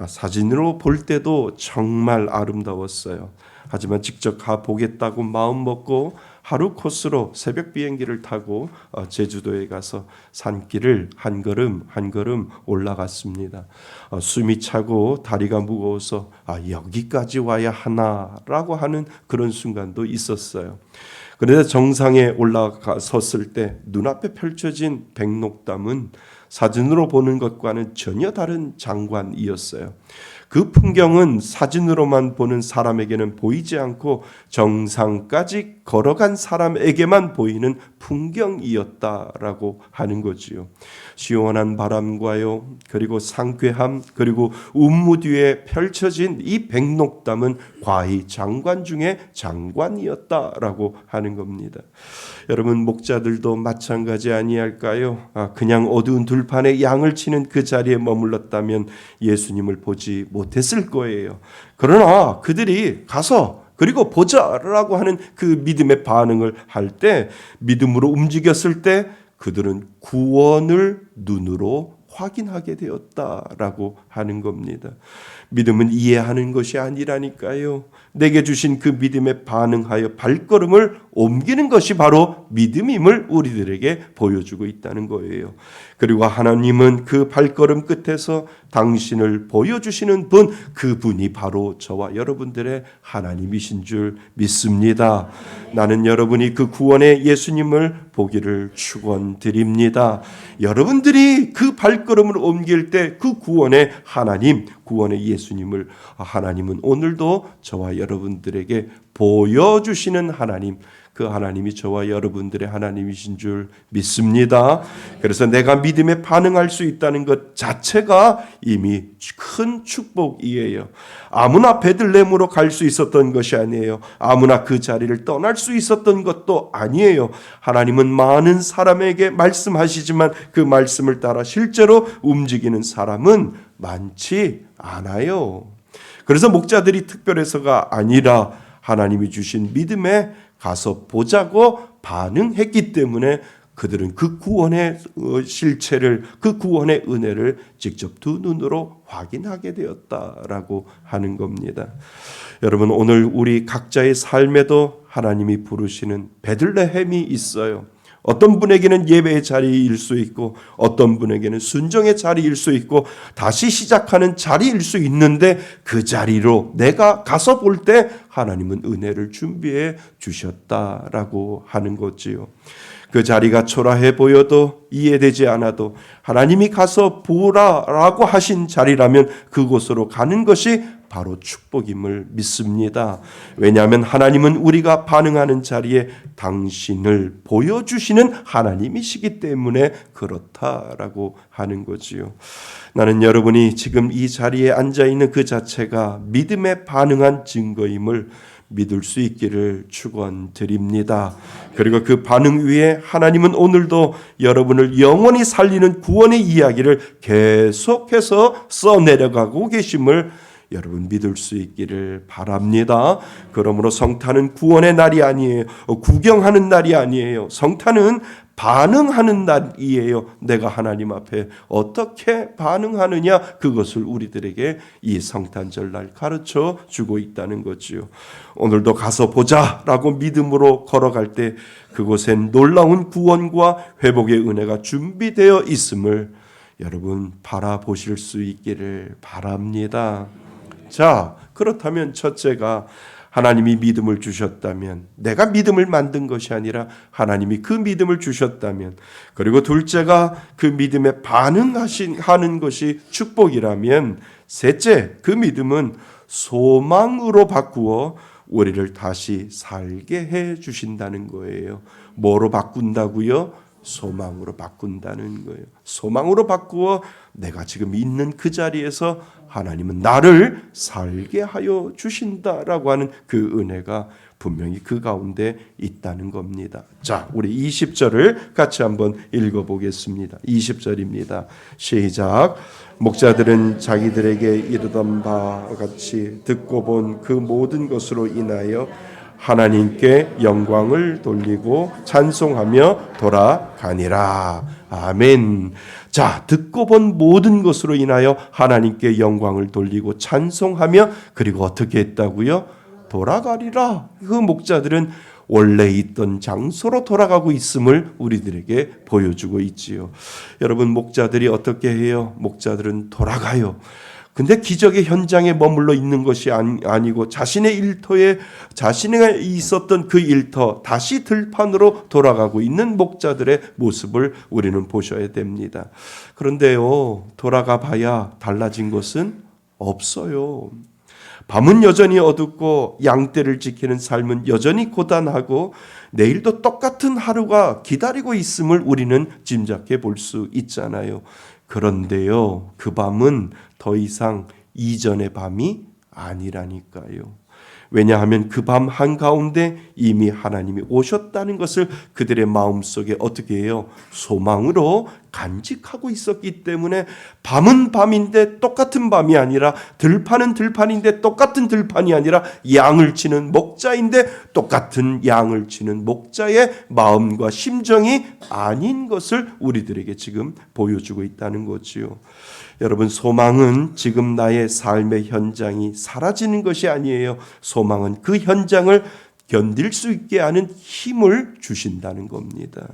사진으로 볼 때도 정말 아름다웠어요. 하지만 직접 가보겠다고 마음 먹고 하루 코스로 새벽 비행기를 타고 제주도에 가서 산길을 한 걸음 한 걸음 올라갔습니다. 숨이 차고 다리가 무거워서 여기까지 와야 하나라고 하는 그런 순간도 있었어요. 그런데 정상에 올라가 섰을 때 눈앞에 펼쳐진 백록담은 사진으로 보는 것과는 전혀 다른 장관이었어요. 그 풍경은 사진으로만 보는 사람에게는 보이지 않고 정상까지 걸어간 사람에게만 보이는 풍경이었다라고 하는 거지요. 시원한 바람과요, 그리고 상쾌함, 그리고 운무 뒤에 펼쳐진 이 백록담은 과히 장관 중에 장관이었다라고 하는 겁니다. 여러분, 목자들도 마찬가지 아니할까요? 그냥 어두운 들판에 양을 치는 그 자리에 머물렀다면 예수님을 보지 못했을 거예요. 그러나 그들이 가서 그리고 보자라고 하는 그 믿음의 반응을 할 때, 믿음으로 움직였을 때 그들은 구원을 눈으로 확인하게 되었다라고 하는 겁니다. 믿음은 이해하는 것이 아니라니까요. 내게 주신 그 믿음에 반응하여 발걸음을 옮기는 것이 바로 믿음임을 우리들에게 보여주고 있다는 거예요. 그리고 하나님은 그 발걸음 끝에서 당신을 보여주시는 분, 그분이 바로 저와 여러분들의 하나님이신 줄 믿습니다. 나는 여러분이 그 구원의 예수님을 보기를 축원드립니다. 여러분들이 그 발걸음을 옮길 때 그 구원의 하나님, 구원의 예수님을 하나님은 오늘도 저와 여러분들에게 보여주시는 하나님, 그 하나님이 저와 여러분들의 하나님이신 줄 믿습니다. 그래서 내가 믿음에 반응할 수 있다는 것 자체가 이미 큰 축복이에요. 아무나 베들레헴으로 갈 수 있었던 것이 아니에요. 아무나 그 자리를 떠날 수 있었던 것도 아니에요. 하나님은 많은 사람에게 말씀하시지만 그 말씀을 따라 실제로 움직이는 사람은 많지 않아요. 그래서 목자들이 특별해서가 아니라 하나님이 주신 믿음에 가서 보자고 반응했기 때문에 그들은 그 구원의 실체를, 그 구원의 은혜를 직접 두 눈으로 확인하게 되었다라고 하는 겁니다. 여러분, 오늘 우리 각자의 삶에도 하나님이 부르시는 베들레헴이 있어요. 어떤 분에게는 예배의 자리일 수 있고 어떤 분에게는 순종의 자리일 수 있고 다시 시작하는 자리일 수 있는데 그 자리로 내가 가서 볼 때 하나님은 은혜를 준비해 주셨다라고 하는 거지요. 그 자리가 초라해 보여도 이해되지 않아도 하나님이 가서 보라라고 하신 자리라면 그곳으로 가는 것이 바로 축복임을 믿습니다. 왜냐하면 하나님은 우리가 반응하는 자리에 당신을 보여주시는 하나님이시기 때문에 그렇다라고 하는 거지요. 나는 여러분이 지금 이 자리에 앉아있는 그 자체가 믿음에 반응한 증거임을 믿을 수 있기를 축원드립니다. 그리고 그 반응 위에 하나님은 오늘도 여러분을 영원히 살리는 구원의 이야기를 계속해서 써내려가고 계심을 여러분 믿을 수 있기를 바랍니다. 그러므로 성탄은 구원의 날이 아니에요. 구경하는 날이 아니에요. 성탄은 반응하는 날이에요. 내가 하나님 앞에 어떻게 반응하느냐, 그것을 우리들에게 이 성탄절 날 가르쳐 주고 있다는 거지요. 오늘도 가서 보자라고 믿음으로 걸어갈 때 그곳엔 놀라운 구원과 회복의 은혜가 준비되어 있음을 여러분 바라보실 수 있기를 바랍니다. 자, 그렇다면 첫째가 하나님이 믿음을 주셨다면, 내가 믿음을 만든 것이 아니라 하나님이 그 믿음을 주셨다면, 그리고 둘째가 그 믿음에 반응하는 것이 축복이라면, 셋째, 그 믿음은 소망으로 바꾸어 우리를 다시 살게 해 주신다는 거예요. 뭐로 바꾼다고요? 소망으로 바꾼다는 거예요. 소망으로 바꾸어 내가 지금 있는 그 자리에서 하나님은 나를 살게 하여 주신다라고 하는 그 은혜가 분명히 그 가운데 있다는 겁니다. 자, 우리 20절을 같이 한번 읽어보겠습니다. 20절입니다. 시작. 목자들은 자기들에게 이르던 바와 같이 듣고 본 그 모든 것으로 인하여 하나님께 영광을 돌리고 찬송하며 돌아가니라. 아멘. 자, 듣고 본 모든 것으로 인하여 하나님께 영광을 돌리고 찬송하며 그리고 어떻게 했다고요? 돌아가리라. 그 목자들은 원래 있던 장소로 돌아가고 있음을 우리들에게 보여주고 있지요. 여러분, 목자들이 어떻게 해요? 목자들은 돌아가요. 근데 기적의 현장에 머물러 있는 것이 아니고 자신의 일터에 자신이 있었던 그 일터 다시 들판으로 돌아가고 있는 목자들의 모습을 우리는 보셔야 됩니다. 그런데요, 돌아가 봐야 달라진 것은 없어요. 밤은 여전히 어둡고 양떼를 지키는 삶은 여전히 고단하고 내일도 똑같은 하루가 기다리고 있음을 우리는 짐작해 볼 수 있잖아요. 그런데요, 그 밤은 더 이상 이전의 밤이 아니라니까요. 왜냐하면 그 밤 한가운데 이미 하나님이 오셨다는 것을 그들의 마음속에 어떻게 해요? 소망으로 간직하고 있었기 때문에 밤은 밤인데 똑같은 밤이 아니라 들판은 들판인데 똑같은 들판이 아니라 양을 치는 목자인데 똑같은 양을 치는 목자의 마음과 심정이 아닌 것을 우리들에게 지금 보여주고 있다는 거지요. 여러분, 소망은 지금 나의 삶의 현장이 사라지는 것이 아니에요. 소망은 그 현장을 견딜 수 있게 하는 힘을 주신다는 겁니다.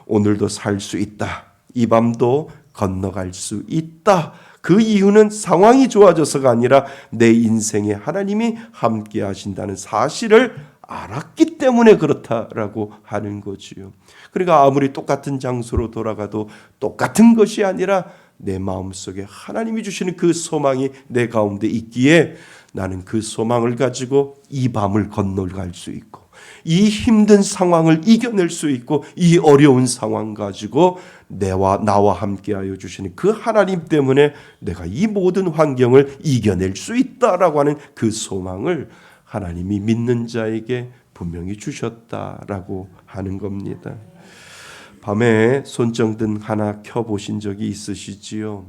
오늘도 살 수 있다. 이 밤도 건너갈 수 있다. 그 이유는 상황이 좋아져서가 아니라 내 인생에 하나님이 함께 하신다는 사실을 알았기 때문에 그렇다라고 하는 거지요. 그러니까 아무리 똑같은 장소로 돌아가도 똑같은 것이 아니라 내 마음속에 하나님이 주시는 그 소망이 내 가운데 있기에 나는 그 소망을 가지고 이 밤을 건너갈 수 있고 이 힘든 상황을 이겨낼 수 있고 이 어려운 상황 가지고 나와 함께하여 주시는 그 하나님 때문에 내가 이 모든 환경을 이겨낼 수 있다라고 하는 그 소망을 하나님이 믿는 자에게 분명히 주셨다라고 하는 겁니다. 밤에 손정등 하나 켜보신 적이 있으시지요?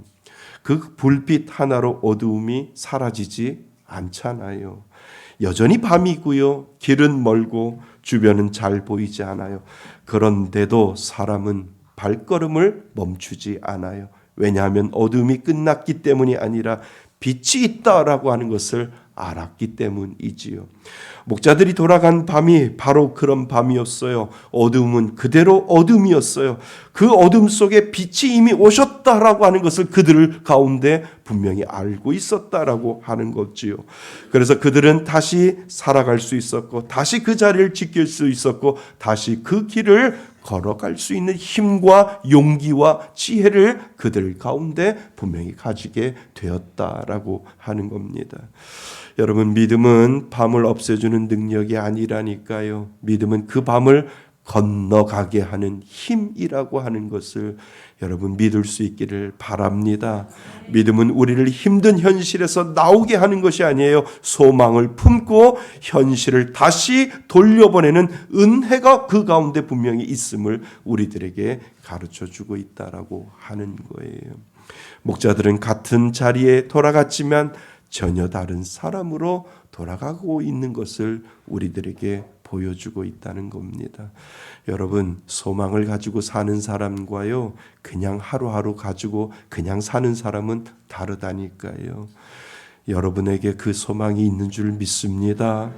그 불빛 하나로 어두움이 사라지지 않잖아요. 여전히 밤이고요. 길은 멀고 주변은 잘 보이지 않아요. 그런데도 사람은 발걸음을 멈추지 않아요. 왜냐하면 어둠이 끝났기 때문이 아니라 빛이 있다라고 하는 것을 알았기 때문이지요. 목자들이 돌아간 밤이 바로 그런 밤이었어요. 어둠은 그대로 어둠이었어요. 그 어둠 속에 빛이 이미 오셨다라고 하는 것을 그들 가운데 분명히 알고 있었다라고 하는 거지요. 그래서 그들은 다시 살아갈 수 있었고 다시 그 자리를 지킬 수 있었고 다시 그 길을 걸어갈 수 있는 힘과 용기와 지혜를 그들 가운데 분명히 가지게 되었다라고 하는 겁니다. 여러분, 믿음은 밤을 없애주는 능력이 아니라니까요. 믿음은 그 밤을 건너가게 하는 힘이라고 하는 것을 여러분 믿을 수 있기를 바랍니다. 믿음은 우리를 힘든 현실에서 나오게 하는 것이 아니에요. 소망을 품고 현실을 다시 돌려보내는 은혜가 그 가운데 분명히 있음을 우리들에게 가르쳐주고 있다라고 하는 거예요. 목자들은 같은 자리에 돌아갔지만 전혀 다른 사람으로 돌아가고 있는 것을 우리들에게 보여주고 있다는 겁니다. 여러분, 소망을 가지고 사는 사람과요, 그냥 하루하루 가지고 그냥 사는 사람은 다르다니까요. 여러분에게 그 소망이 있는 줄 믿습니다.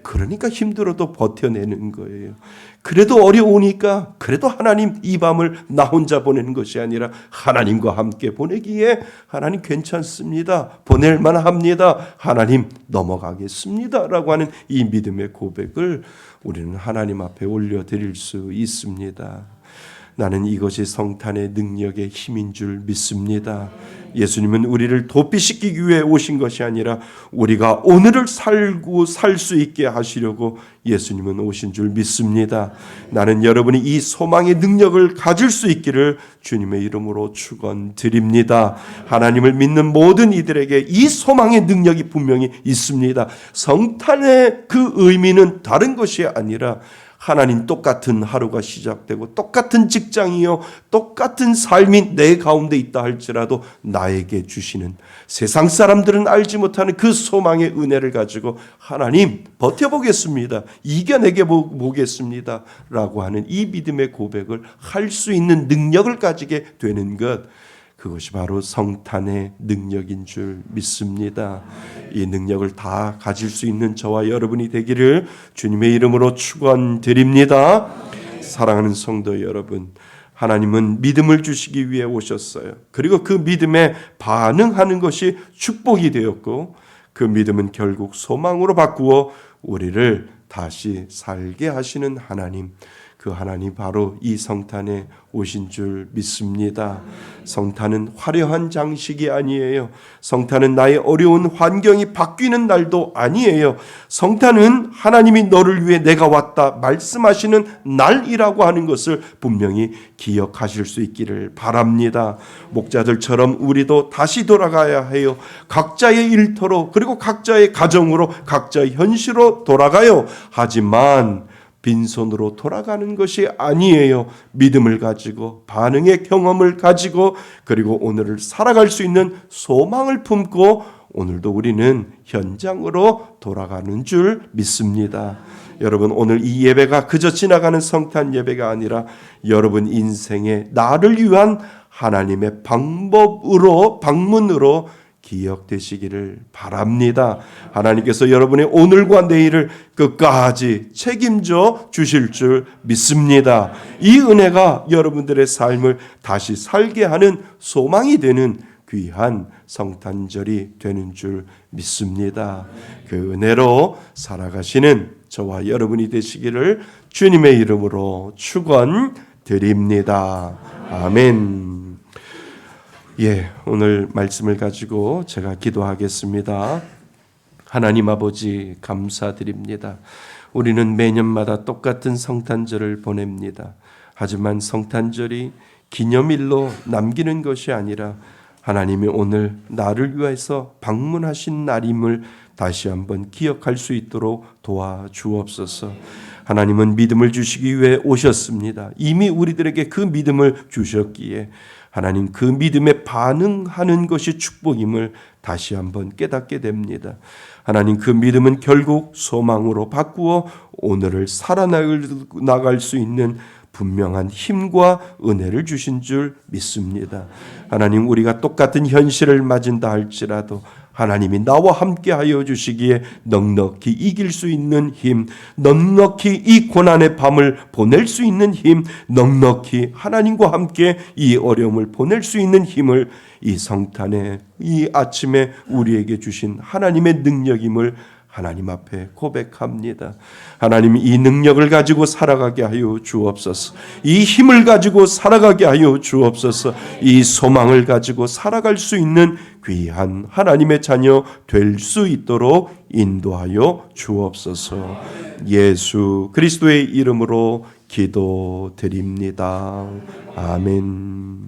그러니까 힘들어도 버텨내는 거예요. 그래도 어려우니까 그래도 하나님 이 밤을 나 혼자 보내는 것이 아니라 하나님과 함께 보내기에 하나님 괜찮습니다. 보낼 만합니다. 하나님 넘어가겠습니다. 라고 하는 이 믿음의 고백을 우리는 하나님 앞에 올려드릴 수 있습니다. 나는 이것이 성탄의 능력의 힘인 줄 믿습니다. 예수님은 우리를 도피시키기 위해 오신 것이 아니라 우리가 오늘을 살고 살 수 있게 하시려고 예수님은 오신 줄 믿습니다. 나는 여러분이 이 소망의 능력을 가질 수 있기를 주님의 이름으로 축원드립니다. 하나님을 믿는 모든 이들에게 이 소망의 능력이 분명히 있습니다. 성탄의 그 의미는 다른 것이 아니라 하나님 똑같은 하루가 시작되고 똑같은 직장이요 똑같은 삶이 내 가운데 있다 할지라도 나에게 주시는 세상 사람들은 알지 못하는 그 소망의 은혜를 가지고 하나님 버텨보겠습니다. 이겨내게 보겠습니다. 라고 하는 이 믿음의 고백을 할 수 있는 능력을 가지게 되는 것, 그것이 바로 성탄의 능력인 줄 믿습니다. 이 능력을 다 가질 수 있는 저와 여러분이 되기를 주님의 이름으로 축원드립니다. 사랑하는 성도 여러분, 하나님은 믿음을 주시기 위해 오셨어요. 그리고 그 믿음에 반응하는 것이 축복이 되었고, 그 믿음은 결국 소망으로 바꾸어 우리를 다시 살게 하시는 하나님, 그 하나님 바로 이 성탄에 오신 줄 믿습니다. 성탄은 화려한 장식이 아니에요. 성탄은 나의 어려운 환경이 바뀌는 날도 아니에요. 성탄은 하나님이 너를 위해 내가 왔다 말씀하시는 날이라고 하는 것을 분명히 기억하실 수 있기를 바랍니다. 목자들처럼 우리도 다시 돌아가야 해요. 각자의 일터로, 그리고 각자의 가정으로, 각자의 현실로 돌아가요. 하지만 빈손으로 돌아가는 것이 아니에요. 믿음을 가지고, 반응의 경험을 가지고, 그리고 오늘을 살아갈 수 있는 소망을 품고 오늘도 우리는 현장으로 돌아가는 줄 믿습니다. 여러분, 오늘 이 예배가 그저 지나가는 성탄 예배가 아니라 여러분 인생의 나를 위한 하나님의 방문으로 기억되시기를 바랍니다. 하나님께서 여러분의 오늘과 내일을 끝까지 책임져 주실 줄 믿습니다. 이 은혜가 여러분들의 삶을 다시 살게 하는 소망이 되는 귀한 성탄절이 되는 줄 믿습니다. 그 은혜로 살아가시는 저와 여러분이 되시기를 주님의 이름으로 축원드립니다. 아멘. 오늘 말씀을 가지고 제가 기도하겠습니다. 하나님 아버지 감사드립니다. 우리는 매년마다 똑같은 성탄절을 보냅니다. 하지만 성탄절이 기념일로 남기는 것이 아니라 하나님이 오늘 나를 위해서 방문하신 날임을 다시 한번 기억할 수 있도록 도와주옵소서. 하나님은 믿음을 주시기 위해 오셨습니다. 이미 우리들에게 그 믿음을 주셨기에 하나님 그 믿음에 반응하는 것이 축복임을 다시 한번 깨닫게 됩니다. 하나님 그 믿음은 결국 소망으로 바꾸어 오늘을 살아나갈 수 있는 분명한 힘과 은혜를 주신 줄 믿습니다. 하나님 우리가 똑같은 현실을 맞은다 할지라도 하나님이 나와 함께하여 주시기에 넉넉히 이길 수 있는 힘, 넉넉히 이 고난의 밤을 보낼 수 있는 힘, 넉넉히 하나님과 함께 이 어려움을 보낼 수 있는 힘을 이 성탄의 이 아침에 우리에게 주신 하나님의 능력임을 하나님 앞에 고백합니다. 하나님 이 능력을 가지고 살아가게 하여 주옵소서. 이 힘을 가지고 살아가게 하여 주옵소서. 이 소망을 가지고 살아갈 수 있는 귀한 하나님의 자녀 될 수 있도록 인도하여 주옵소서. 예수 그리스도의 이름으로 기도드립니다. 아멘.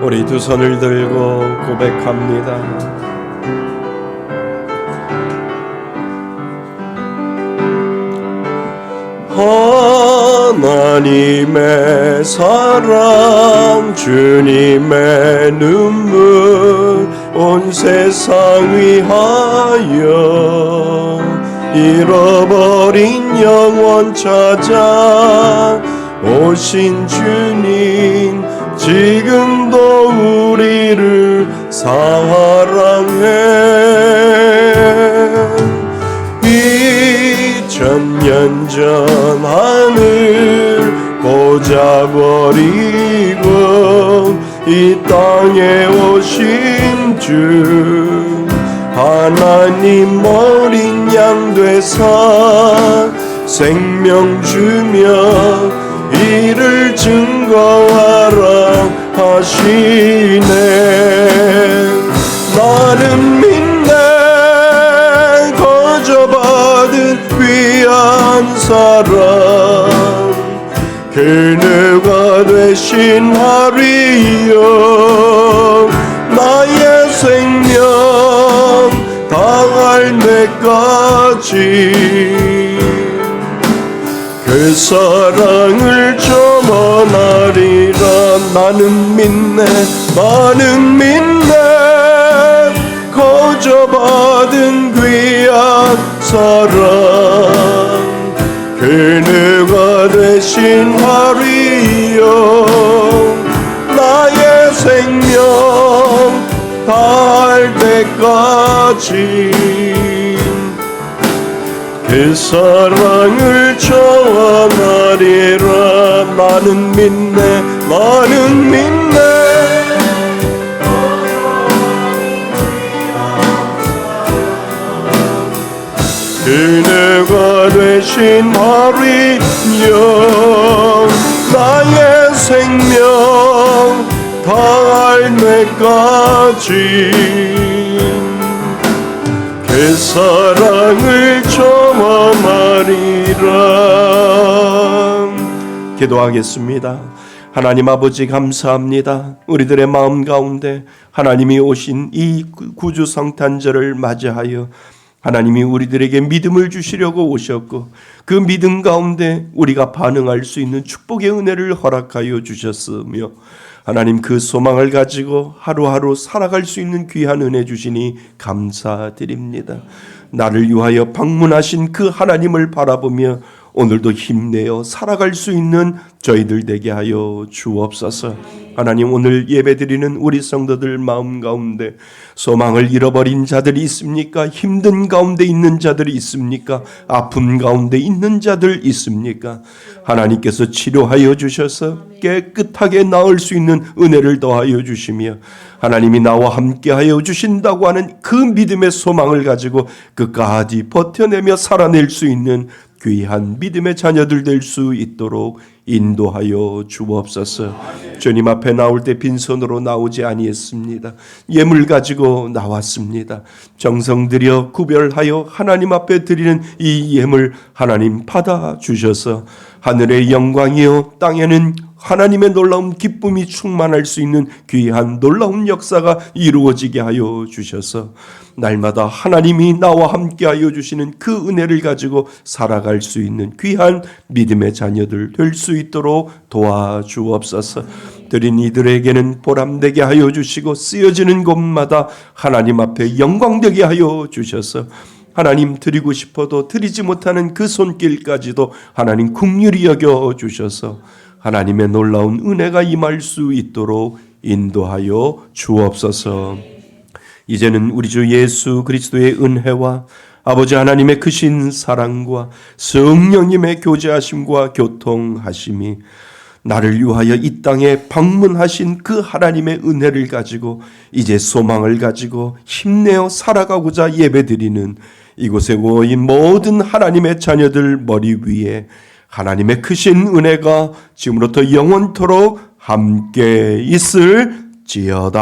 우리 두 손을 들고 고백합니다. 하나님의 사랑 주님의 눈물 온 세상 위하여 잃어버린 영혼 찾아 오신 주님 지금도 우리를 사랑해 2000년 전 하늘 꽂아버리고 이 땅에 오신 주 하나님 어린 양 되사 생명 주며 이를 증거하라 하시네. 나는 믿네 거저받은 귀한 사랑 그누가 되신 하리여 나의 생명 다할 때까지 그 사랑을 전하리라. 나는 믿네 거저받은 귀한 사랑 그누가 되신 하리여 나의 생명 다할 때까지 그 사랑을 전하리라. 나는 믿네 그네가 되신 하리여 나의 생명 다할 때까지 그 사랑을 전하리라. 기도하겠습니다. 하나님 아버지 감사합니다. 우리들의 마음 가운데 하나님이 오신 이 구주 성탄절을 맞이하여 하나님이 우리들에게 믿음을 주시려고 오셨고 그 믿음 가운데 우리가 반응할 수 있는 축복의 은혜를 허락하여 주셨으며 하나님 그 소망을 가지고 하루하루 살아갈 수 있는 귀한 은혜 주시니 감사드립니다. 나를 위하여 방문하신 그 하나님을 바라보며 오늘도 힘내어 살아갈 수 있는 저희들 되게 하여 주옵소서. 하나님 오늘 예배드리는 우리 성도들 마음 가운데 소망을 잃어버린 자들이 있습니까? 힘든 가운데 있는 자들이 있습니까? 아픔 가운데 있는 자들 있습니까? 하나님께서 치료하여 주셔서 깨끗하게 나을 수 있는 은혜를 더하여 주시며 하나님이 나와 함께하여 주신다고 하는 그 믿음의 소망을 가지고 끝까지 버텨내며 살아낼 수 있는 귀한 믿음의 자녀들 될 수 있도록 인도하여 주옵소서. 주님 앞에 나올 때 빈손으로 나오지 아니했습니다. 예물 가지고 나왔습니다. 정성 들여 구별하여 하나님 앞에 드리는 이 예물 하나님 받아 주셔서 하늘의 영광이요 땅에는 하나님의 놀라운 기쁨이 충만할 수 있는 귀한 놀라운 역사가 이루어지게 하여 주셔서 날마다 하나님이 나와 함께하여 주시는 그 은혜를 가지고 살아갈 수 있는 귀한 믿음의 자녀들 될 수 있도록 도와주옵소서. 드린 이들에게는 보람되게 하여 주시고 쓰여지는 곳마다 하나님 앞에 영광되게 하여 주셔서 하나님 드리고 싶어도 드리지 못하는 그 손길까지도 하나님 긍휼히 여겨 주셔서 하나님의 놀라운 은혜가 임할 수 있도록 인도하여 주옵소서. 이제는 우리 주 예수 그리스도의 은혜와 아버지 하나님의 크신 사랑과 성령님의 교제하심과 교통하심이 나를 위하여 이 땅에 방문하신 그 하나님의 은혜를 가지고 이제 소망을 가지고 힘내어 살아가고자 예배드리는 이곳에 모인 모든 하나님의 자녀들 머리 위에 하나님의 크신 은혜가 지금부터 영원토록 함께 있을지어다.